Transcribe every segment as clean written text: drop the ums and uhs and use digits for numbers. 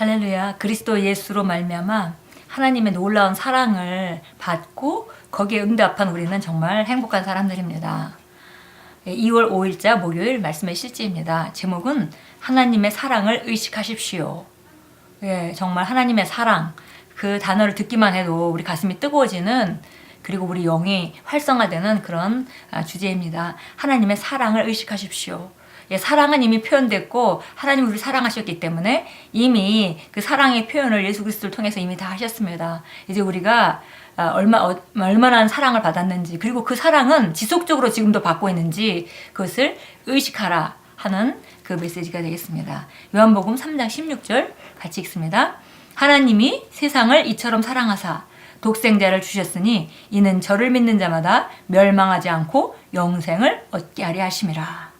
할렐루야. 그리스도 예수로 말미암아 하나님의 놀라운 사랑을 받고 거기에 응답한 우리는 정말 행복한 사람들입니다. 2월 5일자 목요일 말씀의 실제입니다. 제목은 하나님의 사랑을 의식하십시오. 정말 하나님의 사랑, 그 단어를 듣기만 해도 우리 가슴이 뜨거워지는, 그리고 우리 영이 활성화되는 그런 주제입니다. 하나님의 사랑을 의식하십시오. 사랑은 이미 표현됐고 하나님이 우리를 사랑하셨기 때문에 이미 그 사랑의 표현을 예수 그리스도를 통해서 이미 다 하셨습니다. 이제 우리가 얼마나 사랑을 받았는지, 그리고 그 사랑은 지속적으로 지금도 받고 있는지 그것을 의식하라 하는 그 메시지가 되겠습니다. 요한복음 3장 16절 같이 읽습니다. 하나님이 세상을 이처럼 사랑하사 독생자를 주셨으니 이는 저를 믿는 자마다 멸망하지 않고 영생을 얻게 하려 하심이라.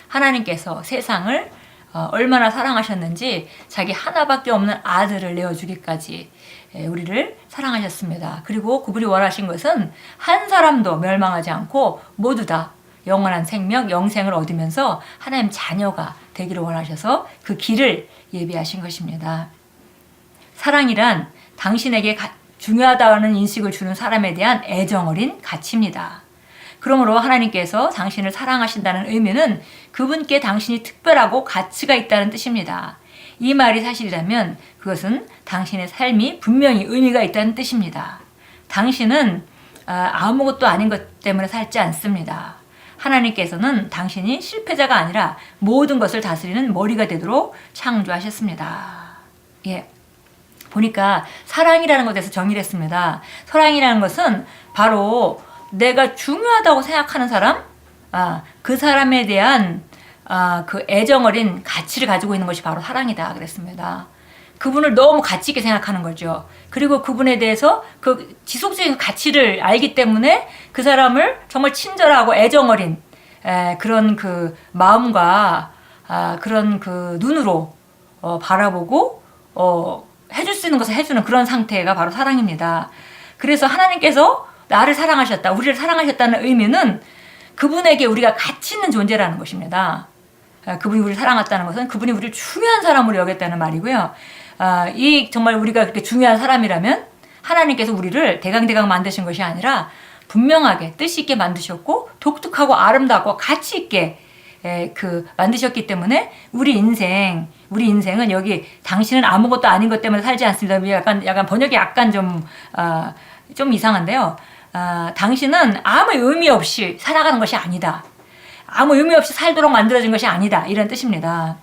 하나님께서 세상을 얼마나 사랑하셨는지 자기 하나밖에 없는 아들을 내어주기까지 우리를 사랑하셨습니다. 그리고 그분이 원하신 것은 한 사람도 멸망하지 않고 모두 다 영원한 생명, 영생을 얻으면서 하나님 자녀가 되기를 원하셔서 그 길을 예비하신 것입니다. 사랑이란 당신에게 중요하다는 인식을 주는 사람에 대한 애정 어린 가치입니다. 그러므로 하나님께서 당신을 사랑하신다는 의미는 그분께 당신이 특별하고 가치가 있다는 뜻입니다. 이 말이 사실이라면 그것은 당신의 삶이 분명히 의미가 있다는 뜻입니다. 당신은 아무것도 아닌 것 때문에 살지 않습니다. 하나님께서는 당신이 실패자가 아니라 모든 것을 다스리는 머리가 되도록 창조하셨습니다. 보니까 사랑이라는 것에서 정의를 했습니다. 사랑이라는 것은 바로 내가 중요하다고 생각하는 사람, 그 사람에 대한 그 애정 어린 가치를 가지고 있는 것이 바로 사랑이다 그랬습니다. 그분을 너무 가치 있게 생각하는 거죠. 그리고 그분에 대해서 그 지속적인 가치를 알기 때문에 그 사람을 정말 친절하고 애정 어린 그런 그 마음과 그런 그 눈으로 바라보고 해줄 수 있는 것을 해주는 그런 상태가 바로 사랑입니다. 그래서 하나님께서 나를 사랑하셨다, 우리를 사랑하셨다는 의미는 그분에게 우리가 가치 있는 존재라는 것입니다. 그분이 우리를 사랑했다는 것은 그분이 우리를 중요한 사람으로 여겼다는 말이고요. 이 정말 우리가 그렇게 중요한 사람이라면 하나님께서 우리를 대강대강 만드신 것이 아니라 분명하게 뜻 있게 만드셨고 독특하고 아름답고 가치 있게 만드셨기 때문에 우리 인생은 여기 당신은 아무것도 아닌 것 때문에 살지 않습니다. 약간 번역이 약간 좀 이상한데요. 당신은 아무 의미 없이 살아가는 것이 아니다. 아무 의미 없이 살도록 만들어진 것이 아니다. 이런 뜻입니다.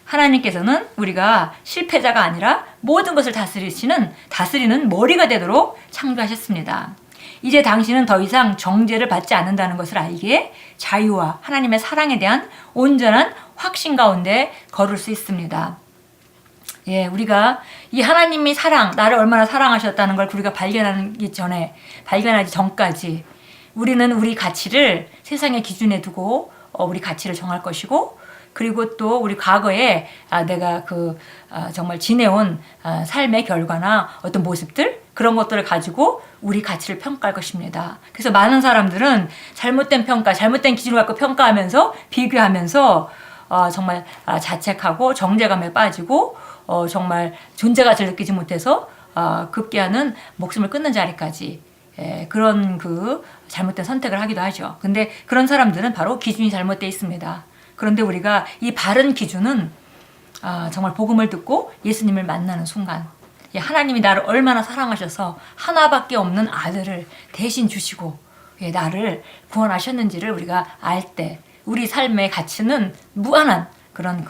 하나님께서는 우리가 실패자가 아니라 모든 것을 다스리는 머리가 되도록 창조하셨습니다. 이제 당신은 더 이상 정죄를 받지 않는다는 것을 알기에 자유와 하나님의 사랑에 대한 온전한 확신 가운데 걸을 수 있습니다. 우리가 이 하나님이 나를 얼마나 사랑하셨다는 걸 우리가 발견하기 발견하기 전까지 우리는 우리 가치를 세상의 기준에 두고 우리 가치를 정할 것이고, 그리고 또 우리 과거에 내가 정말 지내온 삶의 결과나 어떤 모습들, 그런 것들을 가지고 우리 가치를 평가할 것입니다. 그래서 많은 사람들은 잘못된 기준을 갖고 평가하면서 비교하면서 정말 자책하고 정죄감에 빠지고 정말 존재가치를 느끼지 못해서 급기야는 목숨을 끊는 자리까지 그런 잘못된 선택을 하기도 하죠. 근데 그런 사람들은 바로 기준이 잘못되어 있습니다. 그런데 우리가 이 바른 기준은 정말 복음을 듣고 예수님을 만나는 순간, 하나님이 나를 얼마나 사랑하셔서 하나밖에 없는 아들을 대신 주시고 나를 구원하셨는지를 우리가 알 때 우리 삶의 가치는 무한한 그런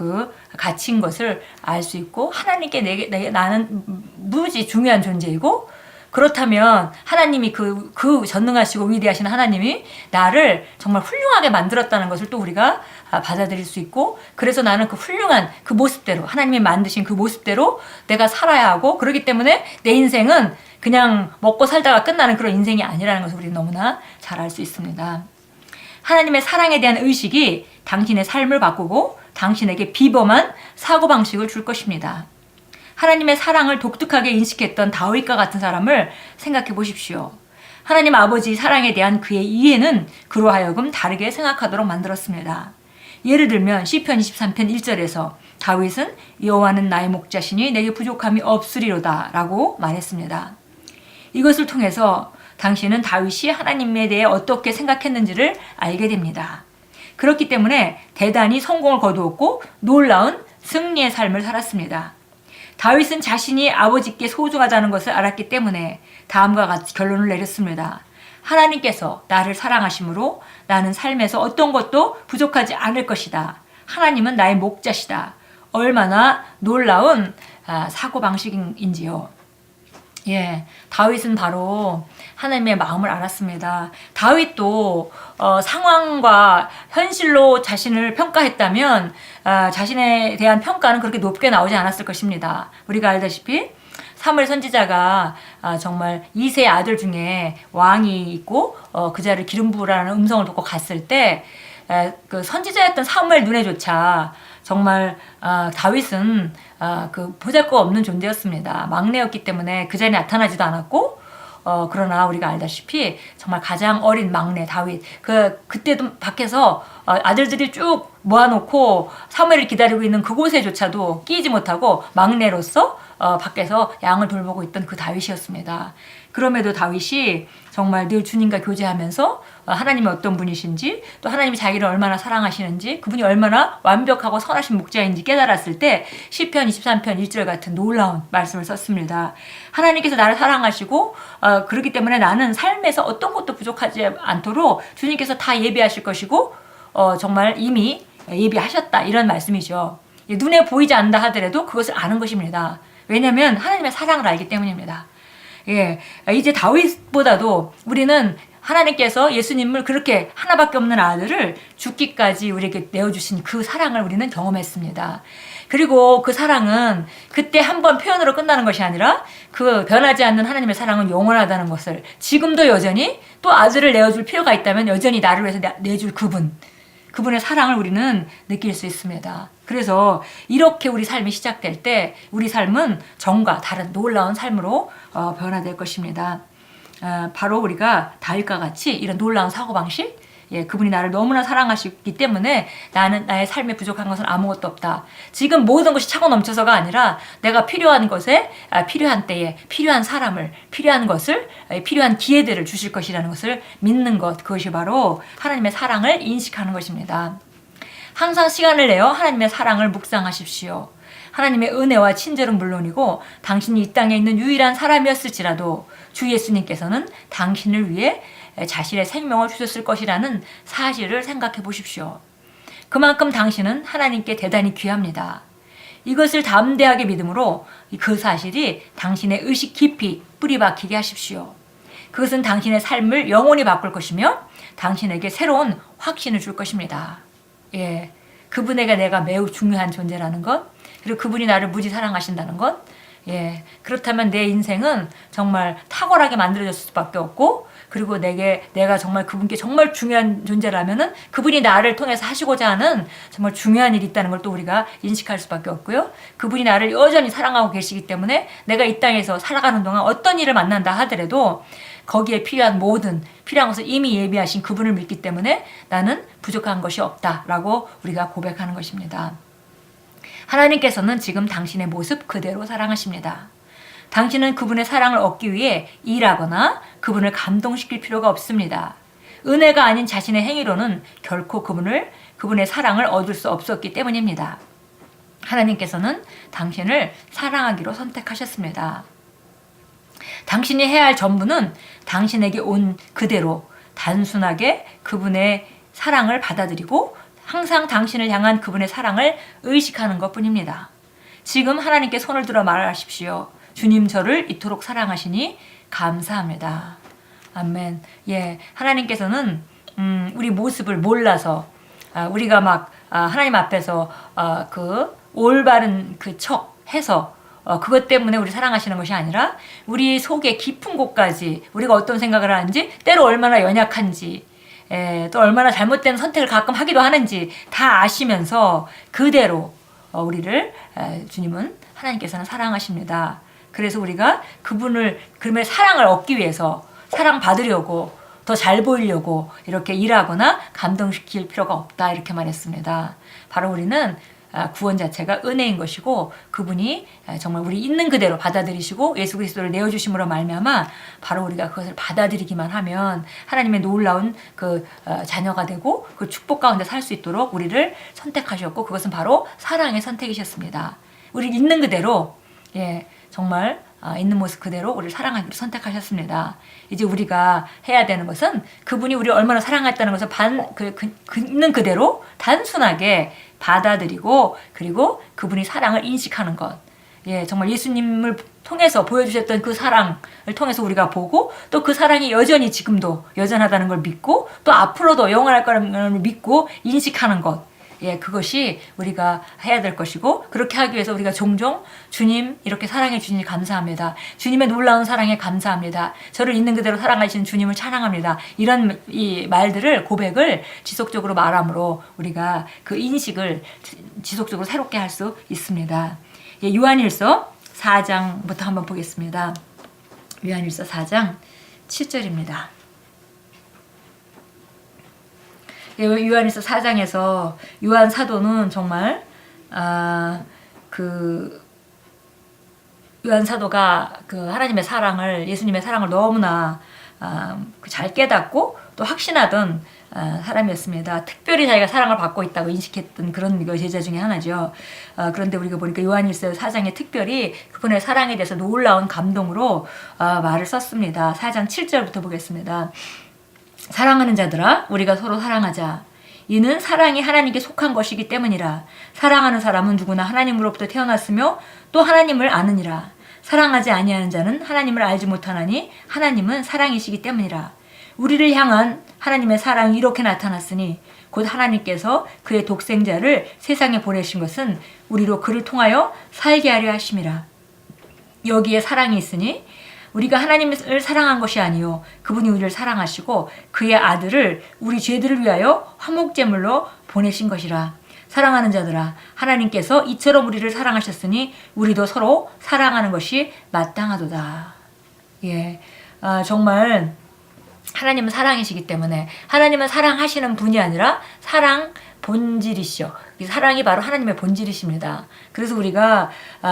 가치인 것을 알 수 있고, 하나님께 나는 무지 중요한 존재이고, 그렇다면 하나님이 그 전능하시고 위대하신 하나님이 나를 정말 훌륭하게 만들었다는 것을 또 우리가 받아들일 수 있고, 그래서 나는 그 훌륭한 그 모습대로, 하나님이 만드신 그 모습대로 내가 살아야 하고, 그렇기 때문에 내 인생은 그냥 먹고 살다가 끝나는 그런 인생이 아니라는 것을 우리는 너무나 잘 알 수 있습니다. 하나님의 사랑에 대한 의식이 당신의 삶을 바꾸고 당신에게 비범한 사고방식을 줄 것입니다. 하나님의 사랑을 독특하게 인식했던 다윗과 같은 사람을 생각해 보십시오. 하나님 아버지 사랑에 대한 그의 이해는 그로 하여금 다르게 생각하도록 만들었습니다. 예를 들면 시편 23편 1절에서 다윗은 여호와는 나의 목자시니 내게 부족함이 없으리로다 라고 말했습니다. 이것을 통해서 당신은 다윗이 하나님에 대해 어떻게 생각했는지를 알게 됩니다. 그렇기 때문에 대단히 성공을 거두었고 놀라운 승리의 삶을 살았습니다. 다윗은 자신이 아버지께 소중하다는 것을 알았기 때문에 다음과 같이 결론을 내렸습니다. 하나님께서 나를 사랑하심으로 나는 삶에서 어떤 것도 부족하지 않을 것이다. 하나님은 나의 목자시다. 얼마나 놀라운 사고방식인지요. 다윗은 바로 하나님의 마음을 알았습니다. 다윗도 상황과 현실로 자신을 평가했다면 자신에 대한 평가는 그렇게 높게 나오지 않았을 것입니다. 우리가 알다시피 사무엘 선지자가 정말 2세의 아들 중에 왕이 있고 그 자를 기름 부으라는 음성을 듣고 갔을 때 그 선지자였던 사무엘 눈에조차 정말 다윗은 그 보잘것 없는 존재였습니다. 막내였기 때문에 그 자리에 나타나지도 않았고 그러나 우리가 알다시피 정말 가장 어린 막내 다윗 그때도 밖에서 아들들이 쭉 모아놓고 사무엘을 기다리고 있는 그곳에조차도 끼지 못하고 막내로서 밖에서 양을 돌보고 있던 그 다윗이었습니다. 그럼에도 다윗이 정말 늘 주님과 교제하면서 하나님이 어떤 분이신지 또 하나님이 자기를 얼마나 사랑하시는지 그분이 얼마나 완벽하고 선하신 목자인지 깨달았을 때 시편 23편 1절 같은 놀라운 말씀을 썼습니다. 하나님께서 나를 사랑하시고 그렇기 때문에 나는 삶에서 어떤 것도 부족하지 않도록 주님께서 다 예비하실 것이고 정말 이미 예비하셨다 이런 말씀이죠. 눈에 보이지 않는다 하더라도 그것을 아는 것입니다. 왜냐하면 하나님의 사랑을 알기 때문입니다. 이제 다윗보다도 우리는 하나님께서 예수님을 그렇게 하나밖에 없는 아들을 죽기까지 우리에게 내어주신 그 사랑을 우리는 경험했습니다. 그리고 그 사랑은 그때 한번 표현으로 끝나는 것이 아니라 그 변하지 않는 하나님의 사랑은 영원하다는 것을 지금도 여전히 또 아들을 내어줄 필요가 있다면 여전히 나를 위해서 내줄 그분의 사랑을 우리는 느낄 수 있습니다. 그래서 이렇게 우리 삶이 시작될 때 우리 삶은 전과 다른 놀라운 삶으로 변화될 것입니다. 바로 우리가 다윗과 같이 이런 놀라운 사고방식 그분이 나를 너무나 사랑하시기 때문에 나는 나의 삶에 부족한 것은 아무것도 없다. 지금 모든 것이 차고 넘쳐서가 아니라 내가 필요한 것에 필요한 때에 필요한 사람을 필요한 것을 필요한 기회들을 주실 것이라는 것을 믿는 것 그것이 바로 하나님의 사랑을 인식하는 것입니다. 항상 시간을 내어 하나님의 사랑을 묵상하십시오. 하나님의 은혜와 친절은 물론이고 당신이 이 땅에 있는 유일한 사람이었을지라도 주 예수님께서는 당신을 위해 자신의 생명을 주셨을 것이라는 사실을 생각해 보십시오. 그만큼 당신은 하나님께 대단히 귀합니다. 이것을 담대하게 믿음으로 그 사실이 당신의 의식 깊이 뿌리 박히게 하십시오. 그것은 당신의 삶을 영원히 바꿀 것이며 당신에게 새로운 확신을 줄 것입니다. 그분에게 내가 매우 중요한 존재라는 것, 그리고 그분이 나를 무지 사랑하신다는 것, 그렇다면 내 인생은 정말 탁월하게 만들어졌을 수밖에 없고, 그리고 내가 정말 그분께 정말 중요한 존재라면은 그분이 나를 통해서 하시고자 하는 정말 중요한 일이 있다는 걸 또 우리가 인식할 수밖에 없고요. 그분이 나를 여전히 사랑하고 계시기 때문에 내가 이 땅에서 살아가는 동안 어떤 일을 만난다 하더라도 거기에 필요한 것을 이미 예비하신 그분을 믿기 때문에 나는 부족한 것이 없다라고 우리가 고백하는 것입니다. 하나님께서는 지금 당신의 모습 그대로 사랑하십니다. 당신은 그분의 사랑을 얻기 위해 일하거나 그분을 감동시킬 필요가 없습니다. 은혜가 아닌 자신의 행위로는 결코 그분의 사랑을 얻을 수 없었기 때문입니다. 하나님께서는 당신을 사랑하기로 선택하셨습니다. 당신이 해야 할 전부는 당신에게 온 그대로 단순하게 그분의 사랑을 받아들이고 항상 당신을 향한 그분의 사랑을 의식하는 것뿐입니다. 지금 하나님께 손을 들어 말하십시오. 주님 저를 이토록 사랑하시니 감사합니다. 아멘. 하나님께서는 우리 모습을 몰라서 우리가 막 하나님 앞에서 그 올바른 그 척 해서 그것 때문에 우리 사랑하시는 것이 아니라 우리 속의 깊은 곳까지 우리가 어떤 생각을 하는지 때로 얼마나 연약한지 또 얼마나 잘못된 선택을 가끔 하기도 하는지 다 아시면서 그대로 우리를 주님은 하나님께서는 사랑하십니다. 그래서 우리가 그분의 사랑을 얻기 위해서 사랑받으려고 더 잘 보이려고 이렇게 일하거나 감동시킬 필요가 없다 이렇게 말했습니다. 바로 우리는 구원 자체가 은혜인 것이고 그분이 정말 우리 있는 그대로 받아들이시고 예수 그리스도를 내어주심으로 말미암아 바로 우리가 그것을 받아들이기만 하면 하나님의 놀라운 그 자녀가 되고 그 축복 가운데 살 수 있도록 우리를 선택하셨고 그것은 바로 사랑의 선택이셨습니다. 우리 있는 그대로 정말 있는 모습 그대로 우리를 사랑하기로 선택하셨습니다. 이제 우리가 해야 되는 것은 그분이 우리를 얼마나 사랑했다는 것을 있는 그대로 단순하게 받아들이고 그리고 그분이 사랑을 인식하는 것. 정말 예수님을 통해서 보여주셨던 그 사랑을 통해서 우리가 보고 또 그 사랑이 여전히 지금도 여전하다는 걸 믿고 또 앞으로도 영원할 거라는 걸 믿고 인식하는 것. 그것이 우리가 해야 될 것이고 그렇게 하기 위해서 우리가 종종 주님 이렇게 사랑해 주시니 감사합니다. 주님의 놀라운 사랑에 감사합니다. 저를 있는 그대로 사랑하시는 주님을 찬양합니다. 이런 이 말들을 고백을 지속적으로 말함으로 우리가 그 인식을 지속적으로 새롭게 할 수 있습니다. 요한일서 4장부터 한번 보겠습니다. 요한일서 4장 7절입니다. 요한일서 4장에서 요한 사도는 정말 요한 사도가 그 하나님의 사랑을 예수님의 사랑을 너무나 잘 깨닫고 또 확신하던 사람이었습니다. 특별히 자기가 사랑을 받고 있다고 인식했던 그런 제자 중에 하나죠. 그런데 우리가 보니까 요한일서 4장에 특별히 그분의 사랑에 대해서 놀라운 감동으로 말을 썼습니다. 4장 7절부터 보겠습니다. 사랑하는 자들아 우리가 서로 사랑하자. 이는 사랑이 하나님께 속한 것이기 때문이라. 사랑하는 사람은 누구나 하나님으로부터 태어났으며 또 하나님을 아느니라. 사랑하지 아니하는 자는 하나님을 알지 못하나니 하나님은 사랑이시기 때문이라. 우리를 향한 하나님의 사랑이 이렇게 나타났으니 곧 하나님께서 그의 독생자를 세상에 보내신 것은 우리로 그를 통하여 살게 하려 하심이라. 여기에 사랑이 있으니 우리가 하나님을 사랑한 것이 아니요 그분이 우리를 사랑하시고 그의 아들을 우리 죄들을 위하여 화목제물로 보내신 것이라. 사랑하는 자들아 하나님께서 이처럼 우리를 사랑하셨으니 우리도 서로 사랑하는 것이 마땅하도다. 정말 하나님은 사랑이시기 때문에 하나님은 사랑하시는 분이 아니라 사랑 본질이시죠. 이 사랑이 바로 하나님의 본질이십니다. 그래서 우리가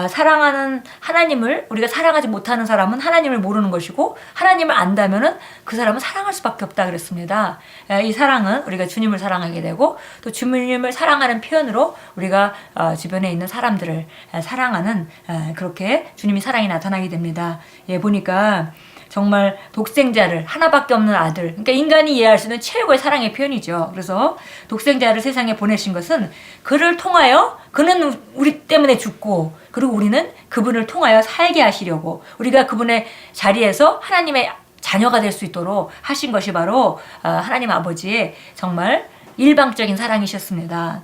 사랑하는 하나님을 우리가 사랑하지 못하는 사람은 하나님을 모르는 것이고 하나님을 안다면은 그 사람은 사랑할 수밖에 없다 그랬습니다. 이 사랑은 우리가 주님을 사랑하게 되고 또 주님을 사랑하는 표현으로 우리가 주변에 있는 사람들을 사랑하는 그렇게 주님이 사랑이 나타나게 됩니다. 보니까 정말 독생자를 하나밖에 없는 아들 그러니까 인간이 이해할 수 있는 최고의 사랑의 표현이죠. 그래서 독생자를 세상에 보내신 것은 그를 통하여 그는 우리 때문에 죽고 그리고 우리는 그분을 통하여 살게 하시려고 우리가 그분의 자리에서 하나님의 자녀가 될 수 있도록 하신 것이 바로 하나님 아버지의 정말 일방적인 사랑이셨습니다.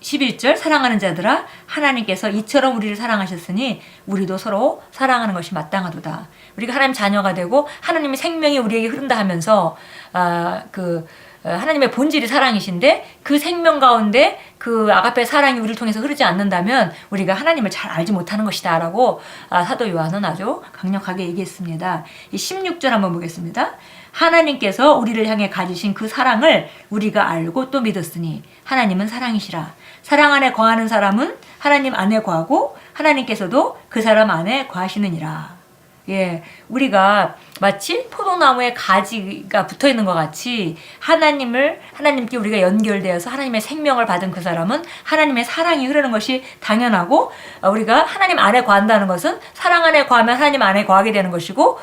11절 사랑하는 자들아 하나님께서 이처럼 우리를 사랑하셨으니 우리도 서로 사랑하는 것이 마땅하도다. 우리가 하나님 자녀가 되고 하나님의 생명이 우리에게 흐른다 하면서 하나님의 본질이 사랑이신데 그 생명 가운데 그 아가페 사랑이 우리를 통해서 흐르지 않는다면 우리가 하나님을 잘 알지 못하는 것이다 라고 사도 요한은 아주 강력하게 얘기했습니다. 이 16절 한번 보겠습니다. 하나님께서 우리를 향해 가지신 그 사랑을 우리가 알고 또 믿었으니 하나님은 사랑이시라. 사랑 안에 거하는 사람은 하나님 안에 거하고 하나님께서도 그 사람 안에 거하시느니라. 우리가 마치 포도나무에 가지가 붙어 있는 것 같이 하나님께 우리가 연결되어서 하나님의 생명을 받은 그 사람은 하나님의 사랑이 흐르는 것이 당연하고 우리가 하나님 안에 거한다는 것은 사랑 안에 거하면 하나님 안에 거하게 되는 것이고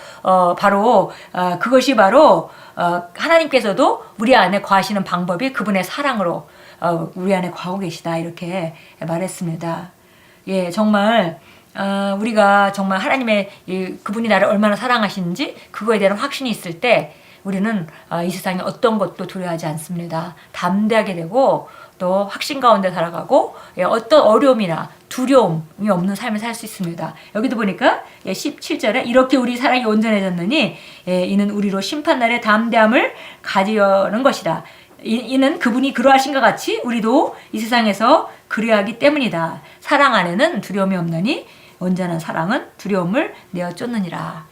그것이 바로 하나님께서도 우리 안에 거하시는 방법이 그분의 사랑으로 우리 안에 거하고 계시다 이렇게 말했습니다. 정말 우리가 정말 하나님의 그분이 나를 얼마나 사랑하시는지 그거에 대한 확신이 있을 때 우리는 이 세상에 어떤 것도 두려워하지 않습니다. 담대하게 되고 또 확신 가운데 살아가고 어떤 어려움이나 두려움이 없는 삶을 살 수 있습니다. 여기도 보니까 17절에 이렇게 우리 사랑이 온전해졌느니 이는 우리로 심판날에 담대함을 가지려는 것이다. 이는 그분이 그러하신 것 같이 우리도 이 세상에서 그리하기 때문이다. 사랑 안에는 두려움이 없느니 온전한 사랑은 두려움을 내어 쫓느니라.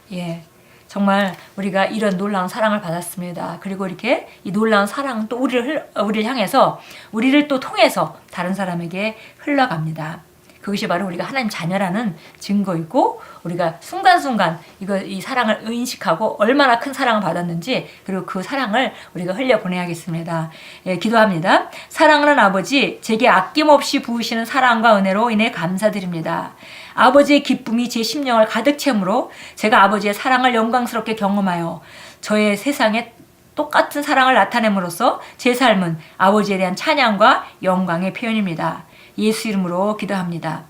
정말 우리가 이런 놀라운 사랑을 받았습니다. 그리고 이렇게 이 놀라운 사랑은 또 우리를 향해서 우리를 또 통해서 다른 사람에게 흘러갑니다. 그것이 바로 우리가 하나님 자녀라는 증거이고 우리가 순간순간 이 사랑을 인식하고 얼마나 큰 사랑을 받았는지 그리고 그 사랑을 우리가 흘려보내야겠습니다. 예, 기도합니다. 사랑하는 아버지, 제게 아낌없이 부으시는 사랑과 은혜로 인해 감사드립니다. 아버지의 기쁨이 제 심령을 가득 채우므로 제가 아버지의 사랑을 영광스럽게 경험하여 저의 세상에 똑같은 사랑을 나타냄으로써 제 삶은 아버지에 대한 찬양과 영광의 표현입니다. 예수 이름으로 기도합니다.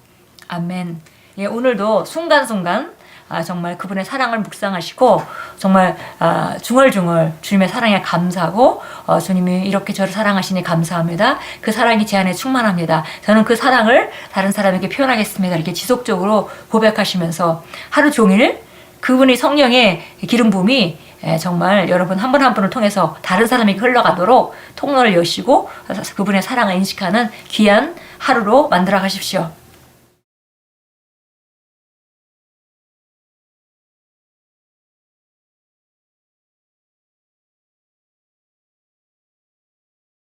아멘. 예, 오늘도 순간순간 정말 그분의 사랑을 묵상하시고 정말 중얼중얼 주님의 사랑에 감사하고 주님이 이렇게 저를 사랑하시니 감사합니다. 그 사랑이 제 안에 충만합니다. 저는 그 사랑을 다른 사람에게 표현하겠습니다. 이렇게 지속적으로 고백하시면서 하루 종일 그분의 성령의 기름 부음이 정말 여러분 한 분 한 분을 통해서 다른 사람에게 흘러가도록 통로를 여시고 그분의 사랑을 인식하는 귀한 하루로 만들어 가십시오.